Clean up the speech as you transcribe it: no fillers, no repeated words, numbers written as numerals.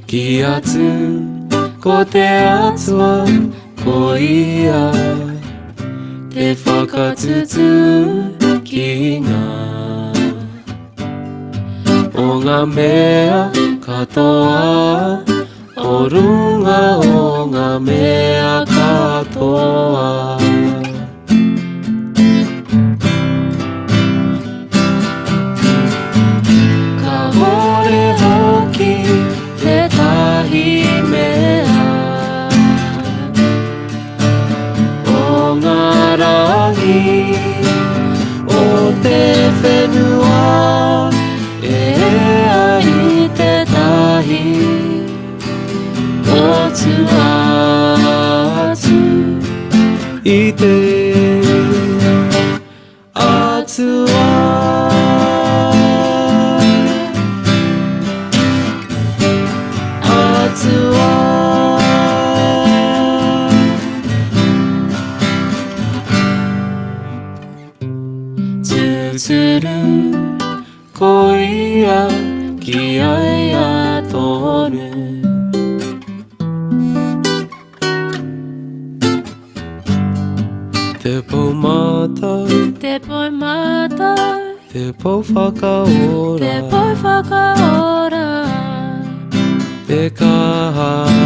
Ki atu ko te atua ko ia te whakatutukinga o ngā mea katoa o runga o ngā mea katoa. Kāhore hoki tētahi mea o ngā rangi o te whenua e ai tētahi o tu atu i te atua. Tūturu ko ia ki ai a tonu te Poumātau te Poumātau te Pouwhakaora te Pouwhakaora te Kaha